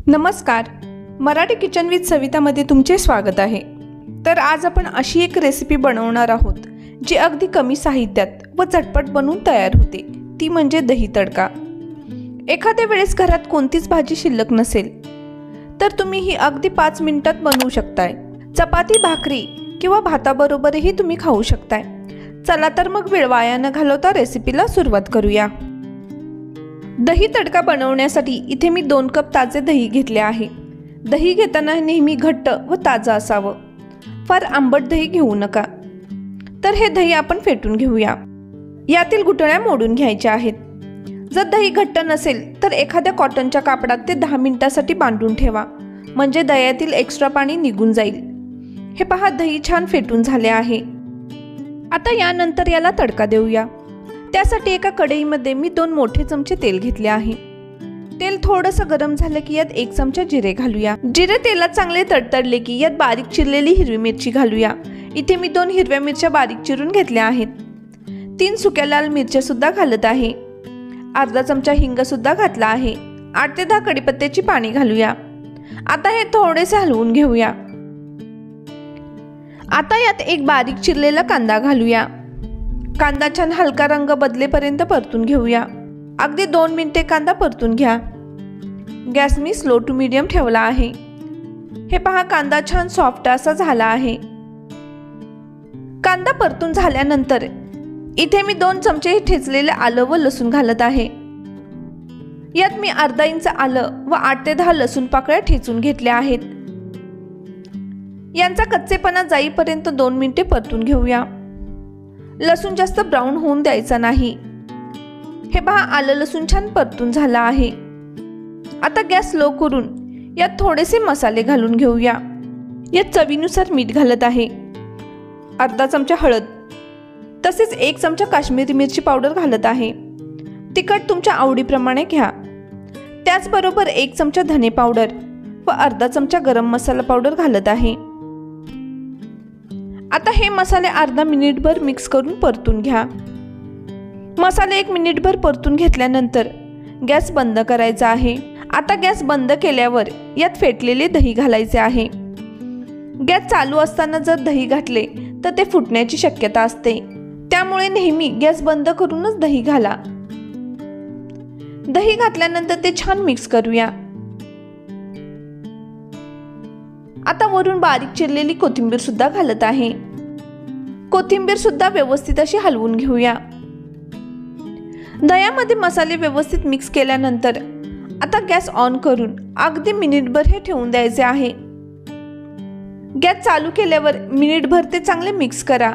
नमस्कार, Marathi kitchen with सवितामध्ये तुमचे स्वागत आहे। तर आज आपण अशी एक रेसिपी बनवणार आहोत जी अगदी कमी साहित्यात व झटपट बनवून तयार होते, ती म्हणजे दही तडका। एखाद्या वेळेस घरात कोणतीच भाजी शिल्लक नसेल तर तुम्ही ही अगदी 5 मिनिटात बनवू शकताय। चपाती, भाकरी किंवा भाताबरोबरही तुम्ही खाऊ शकताय। चला तर मग वेळ वाया न घालवता रेसिपीला सुरुवात करूया। दही तडका बनवण्यासाठी इथे मी 2 कप ताजे दही घेतले आहे। दही घेताना नेहमी घट्ट व ताजा असावं, फार आंबट दही घेऊ नका। तर हे दही आपण फेटून घेऊया। यातील गुठळ्या मोडून घ्यायच्या आहेत। जर दही घट्ट नसेल तर एखाद्या कॉटनच्या कापडात ते 10 मिनिटांसाठी बांधून ठेवा, म्हणजे दह्यातील एक्स्ट्रा पाणी निघून जाईल। हे पहा, दही छान फेटून झाले आहे। आता यानंतर याला तडका देऊया। त्यासाठी एका कढईमध्ये मी 2 मोठे चमचे तेल घेतले आहे। तेल थोडंसं गरम झालं की यात 1 चमचा जिरे घालूया। जिरे तेलात चांगले तडतडले की यात बारीक चिरलेली हिरवी मिरची घालूया। इथे मी 2 हिरव्या मिरच्या बारीक चिरून घेतल्या आहेत। 3 सुक्या लाल मिरच्या सुद्धा घालत आहे। अर्धा चमचा हिंग सुद्धा घातला आहे। 8 ते 10 कढीपत्त्याची पाने घालूया। आता हे थोडेसे हलवून घेऊया। आता यात एक बारीक चिरलेला कांदा घालूया। कांदा छान हलका रंग बदलेपर्यंत परतून घेऊया। अगदी 2 मिनिटे कांदा परतून घ्या। गॅस मी स्लो टू मीडियम ठेवला आहे। हे पहा, कांदा छान सॉफ्ट असा झाला आहे। कांदा परतून झाल्यानंतर इथे मी 2 चमचे ठेचलेले आलं व लसूण घालत आहे। यात मी अर्धा इंच आलं व 8 ते 10 लसूण पाकळ्या ठेचून घेतल्या आहेत। यांचा कच्चेपणा जाईपर्यंत 2 मिनिटे परतून घेऊया। लसूण जास्त ब्राऊन होऊन द्यायचा नाही। हे पहा, आलं लसूण छान परतून झाला आहे। आता गॅस लो करून यात थोडेसे मसाले घालून घेऊया। यात चवीनुसार मीठ घालत आहे, अर्धा चमचा हळद, तसेच 1 चमचा काश्मीरी मिरची पावडर घालत आहे। तिखट तुमच्या आवडीप्रमाणे घ्या। त्याचबरोबर 1 चमचा धने पावडर व अर्धा चमचा गरम मसाला पावडर घालत आहे। आता हे मसाले अर्धा मिनिटभर मिक्स करून परतून घ्या। मसाले 1 मिनिटभर परतून घेतल्यानंतर गॅस बंद करायचा आहे। आता गॅस बंद केल्यावर यात फेटलेले दही घालायचे आहे। गॅस चालू असताना जर दही घातले तर ते फुटण्याची शक्यता असते, त्यामुळे नेहमी गॅस बंद करूनच दही घाला। दही घातल्यानंतर ते छान मिक्स करूया। आता वरून बारीक चिरलेली कोथिंबीर सुद्धा घालत आहे। कोथिंबीर सुद्धा व्यवस्थित अशी हलवून घेऊया। दह्यामध्ये मसाले व्यवस्थित मिक्स केल्यानंतर आता गॅस ऑन करून अगदी मिनिटभर हे ठेवून द्यायचे आहे। गॅस चालू केल्यावर मिनिटभर ते चांगले मिक्स करा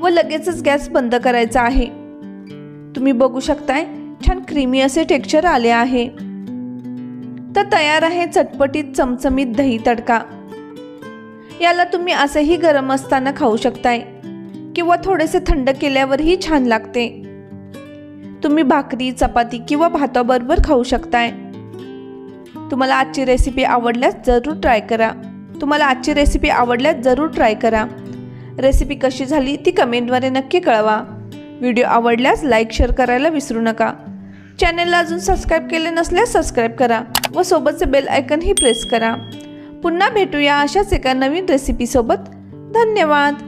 व लगेचच गॅस बंद करायचा आहे। तुम्ही बघू शकताय, छान क्रीमी असे टेक्स्चर आले आहे। तर तयार आहे चटपटीत चमचमीत दही तडका। याला तुम्ही असेही गरम असताना खाऊ शकताय किंवा थोडेसे थंड केल्यावरही छान लागते। तुम्ही भाकरी, चपाती किंवा भाताबरोबर खाऊ शकताय। तुम्हाला आजची रेसिपी आवडल्यास जरूर ट्राय करा। रेसिपी कशी झाली ती कमेंटद्वारे नक्की कळवा। व्हिडिओ आवडल्यास लाईक, शेअर करायला विसरू नका। चॅनलला अजून सबस्क्राईब केले नसल्यास सबस्क्राईब करा व सोबतचे बेल आयकॉनही प्रेस करा। पुन्हा भेटूया अशाच एका नवीन रेसिपी सोबत। धन्यवाद।